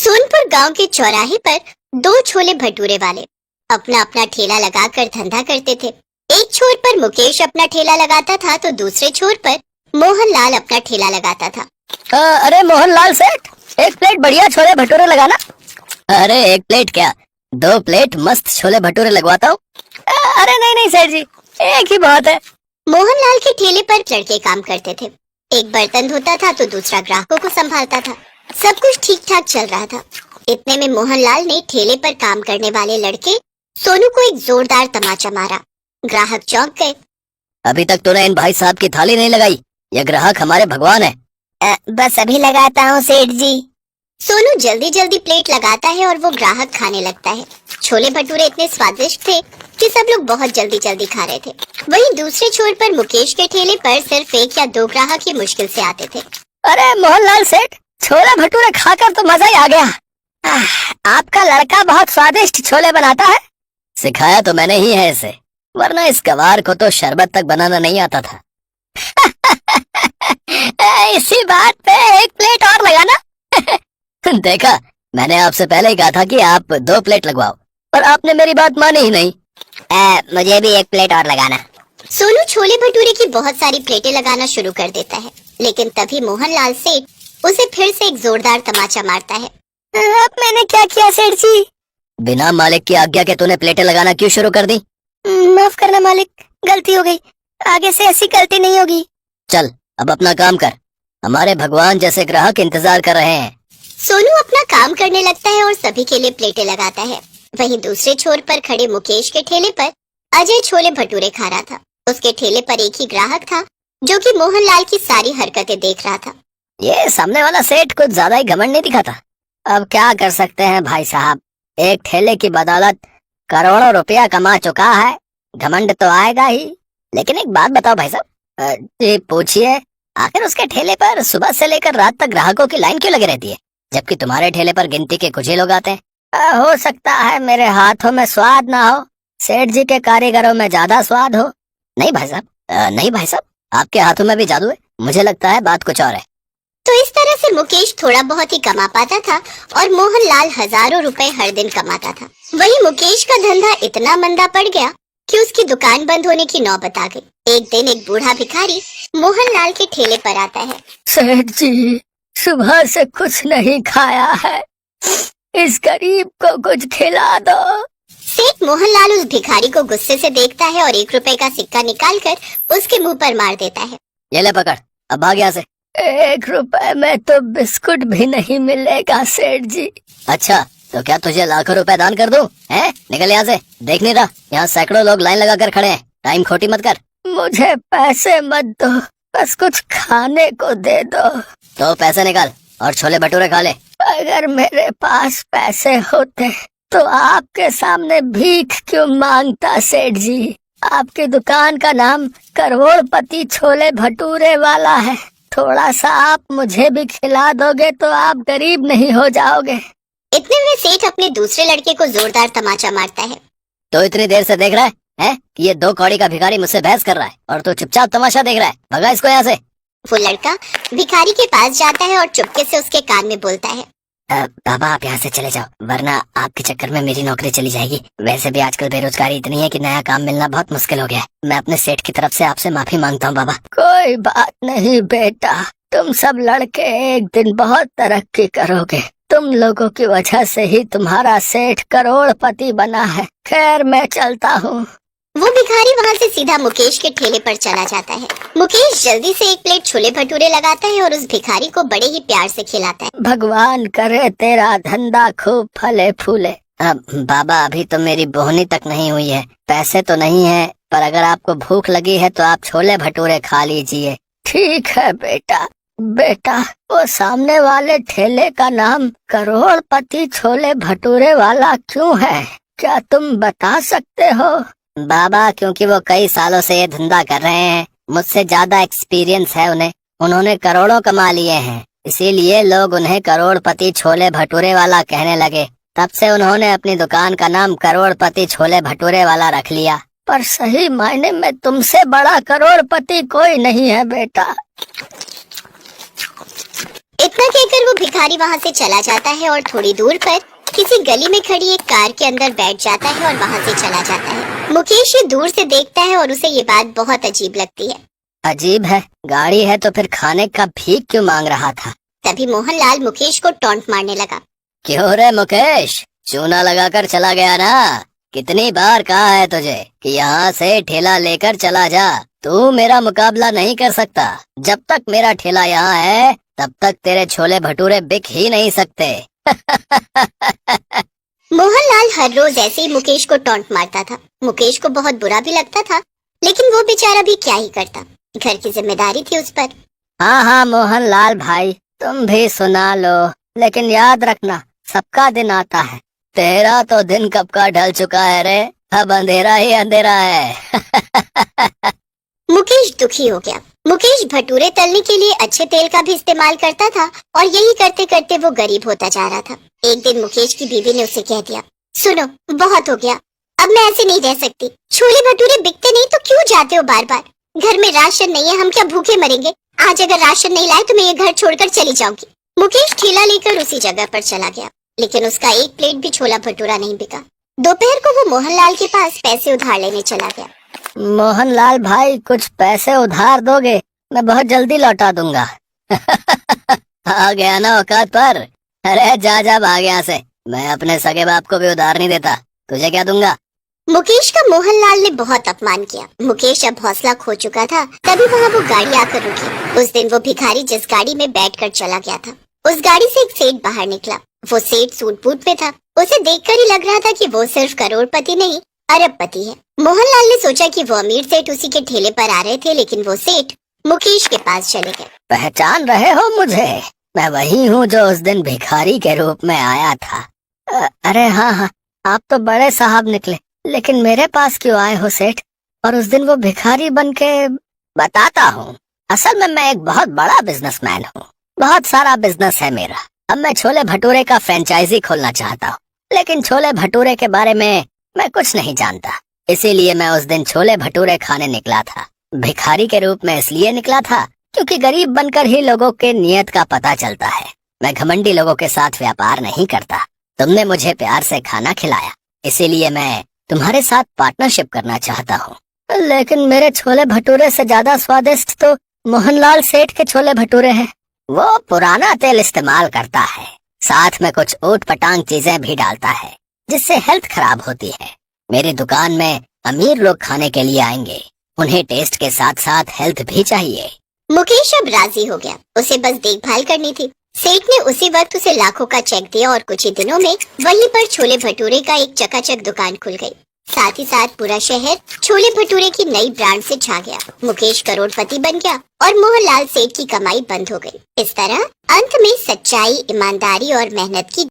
सोनपुर गांव के चौराहे पर दो छोले भटूरे वाले अपना अपना ठेला लगाकर धंधा करते थे। एक छोर पर मुकेश अपना ठेला लगाता था तो दूसरे छोर पर मोहनलाल अपना ठेला लगाता था। अरे मोहनलाल सेठ, एक प्लेट बढ़िया छोले भटूरे लगाना। अरे एक प्लेट क्या, 2 प्लेट मस्त छोले भटूरे लगवाता हूँ। अरे नहीं नहीं सेठ जी, एक ही बहुत है। मोहनलाल के ठेले पर लड़के काम करते थे। एक बर्तन धोता था तो दूसरा ग्राहकों को संभालता था। सब कुछ ठीक ठाक चल रहा था। इतने में मोहनलाल ने ठेले पर काम करने वाले लड़के सोनू को एक जोरदार तमाचा मारा। ग्राहक चौंक गए। अभी तक तूने इन भाई साहब की थाली नहीं लगाई, ये ग्राहक हमारे भगवान है। बस अभी लगाता हूँ सेठ जी। सोनू जल्दी जल्दी प्लेट लगाता है और वो ग्राहक खाने लगता है। छोले भटूरे इतने स्वादिष्ट थे कि सब लोग बहुत जल्दी जल्दी खा रहे थे। वहीं दूसरे छोर पर मुकेश के ठेले पर सिर्फ 1 या 2 ग्राहक ही मुश्किल से आते थे। अरे मोहनलाल सेठ, छोले भटूरे खाकर तो मजा ही आ गया। आपका लड़का बहुत स्वादिष्ट छोले बनाता है। सिखाया तो मैंने ही है इसे, वरना इस गवार को तो शरबत तक बनाना नहीं आता था। इसी बात पे एक प्लेट और लगाना। देखा, मैंने आपसे पहले ही कहा था कि आप 2 प्लेट लगवाओ, पर आपने मेरी बात मानी ही नहीं। मुझे भी 1 प्लेट और लगाना। सोनू छोले भटूरे की बहुत सारी प्लेटें लगाना शुरू कर देता है, लेकिन तभी मोहनलाल सेठ उसे फिर से एक जोरदार तमाचा मारता है। अब मैंने क्या किया सेठ जी? बिना मालिक की आज्ञा के तूने प्लेटें लगाना क्यों शुरू कर दी? माफ करना मालिक, गलती हो गई। आगे से ऐसी गलती नहीं होगी। चल अब अपना काम कर, हमारे भगवान जैसे ग्राहक इंतजार कर रहे हैं। सोनू अपना काम करने लगता है और सभी के लिए प्लेटें लगाता है। वहीं दूसरे छोर पर खड़े मुकेश के ठेले पर अजय छोले भटूरे खा रहा था। उसके ठेले पर एक ही ग्राहक था जो कि मोहनलाल की सारी हरकतें देख रहा था। ये सामने वाला सेठ कुछ ज्यादा ही घमंड नहीं दिखाता। अब क्या कर सकते हैं भाई साहब, एक ठेले की बदौलत करोड़ों रुपया कमा चुका है, घमंड तो आएगा ही। लेकिन एक बात बताओ भाई साहब, जी पूछिए, आखिर उसके ठेले पर सुबह से लेकर रात तक ग्राहकों की लाइन क्यों लगी रहती है, जबकि तुम्हारे ठेले पर गिनती के कुछ ही लोग आते हैं? हो सकता है मेरे हाथों में स्वाद ना हो, सेठ जी के कारीगरों में ज्यादा स्वाद हो। नहीं भाई साहब, नहीं भाई साहब, आपके हाथों में भी जादू है। मुझे लगता है बात कुछ और है। तो इस तरह से मुकेश थोड़ा बहुत ही कमा पाता था और मोहनलाल हजारों रुपए हर दिन कमाता था। वहीं मुकेश का धंधा इतना मंदा पड़ गया कि उसकी दुकान बंद होने की नौबत आ गई। एक दिन एक बूढ़ा भिखारी मोहनलाल के ठेले पर आता है। सेठ जी, सुबह से कुछ नहीं खाया है, इस गरीब को कुछ खिला दो। सेठ मोहनलाल उस भिखारी को गुस्से से देखता है और 1 रुपए का सिक्का निकालकर उसके मुंह पर मार देता है। ये ले पकड़, अब भाग यहाँ से। 1 रुपए में तो बिस्कुट भी नहीं मिलेगा सेठ जी। अच्छा, तो क्या तुझे लाखों रुपए दान कर दूं? हैं? निकल यहाँ से, देख नहीं रहा यहाँ सैकड़ों लोग लाइन लगा कर खड़े हैं। टाइम खोटी मत कर। मुझे पैसे मत दो, बस कुछ खाने को दे दो। तो पैसे निकाल और छोले भटूरे खा ले। अगर मेरे पास पैसे होते तो आपके सामने भीख क्यों मांगता सेठ जी? आपकी दुकान का नाम करोड़पति छोले भटूरे वाला है। थोड़ा सा आप मुझे भी खिला दोगे तो आप गरीब नहीं हो जाओगे। इतने में सेठ अपने दूसरे लड़के को जोरदार तमाचा मारता है। तो इतनी देर से देख रहा है कि ये 2 कौड़ी का भिखारी मुझसे बहस कर रहा है और तू चुपचाप तमाशा देख रहा है। भगा इसको यहाँ से। वो लड़का भिखारी के पास जाता है और चुपके से उसके कान में बोलता है, बाबा आप यहाँ से चले जाओ, वरना आपके चक्कर में मेरी नौकरी चली जाएगी। वैसे भी आजकल बेरोजगारी इतनी है कि नया काम मिलना बहुत मुश्किल हो गया है। मैं अपने सेठ की तरफ से आपसे माफी मांगता हूँ बाबा। कोई बात नहीं बेटा, तुम सब लड़के एक दिन बहुत तरक्की करोगे। तुम लोगों की वजह से ही तुम्हारा सेठ करोड़पति बना है। खैर मैं चलता हूँ। वो भिखारी वहाँ से सीधा मुकेश के ठेले पर चला जाता है। मुकेश जल्दी से 1 प्लेट छोले भटूरे लगाता है और उस भिखारी को बड़े ही प्यार से खिलाता है। भगवान करे तेरा धंधा खूब फले फूले। बाबा अभी तो मेरी बोहनी तक नहीं हुई है, पैसे तो नहीं है, पर अगर आपको भूख लगी है तो आप छोले भटूरे खा लीजिए। ठीक है बेटा। बेटा, वो सामने वाले ठेले का नाम करोड़पति छोले भटूरे वाला क्यों है, क्या तुम बता सकते हो? बाबा क्योंकि वो कई सालों से ये धंधा कर रहे हैं, मुझसे ज्यादा एक्सपीरियंस है उन्हें। उन्होंने करोड़ों कमा लिए हैं, इसीलिए लोग उन्हें करोड़पति छोले भटूरे वाला कहने लगे। तब से उन्होंने अपनी दुकान का नाम करोड़पति छोले भटूरे वाला रख लिया। पर सही मायने में तुमसे बड़ा करोड़पति कोई नहीं है बेटा। इतना कहकर वो भिखारी भिखारी वहाँ से चला जाता है और थोड़ी दूर पर किसी गली में खड़ी एक कार के अंदर बैठ जाता है और वहाँ से चला जाता है। मुकेश ये दूर से देखता है और उसे ये बात बहुत अजीब लगती है। अजीब है, गाड़ी है तो फिर खाने का भीख क्यों मांग रहा था? तभी मोहनलाल मुकेश को टॉन्ट मारने लगा। क्यों रे मुकेश, चूना लगाकर चला गया ना? कितनी बार कहा है तुझे कि यहाँ से ठेला लेकर चला जा। तू मेरा मुकाबला नहीं कर सकता। जब तक मेरा ठेला यहाँ है तब तक तेरे छोले भटूरे बिक ही नहीं सकते। मोहनलाल हर रोज ऐसे ही मुकेश को टॉन्ट मारता था। मुकेश को बहुत बुरा भी लगता था, लेकिन वो बेचारा भी क्या ही करता, घर की जिम्मेदारी थी उस पर। हाँ हाँ मोहनलाल भाई, तुम भी सुना लो, लेकिन याद रखना सबका दिन आता है। तेरा तो दिन कब का ढल चुका है रे, अब अंधेरा ही अंधेरा है। मुकेश दुखी हो गया। मुकेश भटूरे तलने के लिए अच्छे तेल का भी इस्तेमाल करता था और यही करते करते वो गरीब होता जा रहा था। एक दिन मुकेश की बीवी ने उसे कह दिया, सुनो बहुत हो गया, अब मैं ऐसे नहीं रह सकती। छोले भटूरे बिकते नहीं तो क्यों जाते हो बार बार? घर में राशन नहीं है, हम क्या भूखे मरेंगे? आज अगर राशन नहीं लाए तो मैं ये घर छोड़कर चली जाऊंगी। मुकेश ठेला लेकर उसी जगह पर चला गया, लेकिन उसका एक प्लेट भी छोला भटूरा नहीं बिका। दोपहर को वो मोहनलाल के पास पैसे उधार लेने चला गया। मोहनलाल भाई, कुछ पैसे उधार दोगे? मैं बहुत जल्दी लौटा दूंगा। आ गया ना औकात पर। अरे जा जा भाग यहाँ से, मैं अपने सगे बाप को भी उधार नहीं देता, तुझे क्या दूंगा? मुकेश का मोहनलाल ने बहुत अपमान किया। मुकेश अब हौसला खो चुका था। तभी वहाँ वो गाड़ी आकर रुकी। उस दिन वो भिखारी जिस गाड़ी में बैठकर चला गया था, उस गाड़ी से एक सेठ बाहर निकला। वो सेठ सूट बूट में था। उसे देखकर ही लग रहा था कि वो सिर्फ करोड़पति नहीं अरबपति है। मोहनलाल ने सोचा कि वो अमीर सेठ उसी के ठेले पर आ रहे थे, लेकिन वो सेठ मुकेश के पास चले गए। पहचान रहे हो मुझे? मैं वही हूँ जो उस दिन भिखारी के रूप में आया था। अरे हाँ हाँ, आप तो बड़े साहब निकले, लेकिन मेरे पास क्यों आए हो सेठ? और उस दिन वो भिखारी बन के? बताता हूँ। असल में मैं एक बहुत बड़ा बिजनेसमैन हूँ, बहुत सारा बिजनेस है मेरा। अब मैं छोले भटूरे का फ्रेंचाइजी खोलना चाहता हूँ, लेकिन छोले भटूरे के बारे में मैं कुछ नहीं जानता। इसीलिए मैं उस दिन छोले भटूरे खाने निकला था। भिखारी के रूप में इसलिए निकला था क्योंकि गरीब बनकर ही लोगों के नियत का पता चलता है। मैं घमंडी लोगों के साथ व्यापार नहीं करता। तुमने मुझे प्यार से खाना खिलाया, इसीलिए मैं तुम्हारे साथ पार्टनरशिप करना चाहता हूँ। लेकिन मेरे छोले भटूरे से ज्यादा स्वादिष्ट तो मोहनलाल सेठ के छोले भटूरे हैं। वो पुराना तेल इस्तेमाल करता है, साथ में कुछ ऊट पटांग चीजें भी डालता है, जिससे हेल्थ खराब होती है। मेरी दुकान में अमीर लोग खाने के लिए आएंगे, उन्हें टेस्ट के साथ साथ हेल्थ भी चाहिए। मुकेश अब राजी हो गया। उसे बस देखभाल करनी थी। सेठ ने उसी वक्त उसे लाखों का चेक दिया और कुछ ही दिनों में वहीं पर छोले भटूरे का एक चकाचक दुकान खुल गई। साथ ही साथ पूरा शहर छोले भटूरे की नई ब्रांड से छा गया। मुकेश करोड़पति बन गया और मोहनलाल सेठ की कमाई बंद हो गई। इस तरह अंत में सच्चाई, ईमानदारी और मेहनत की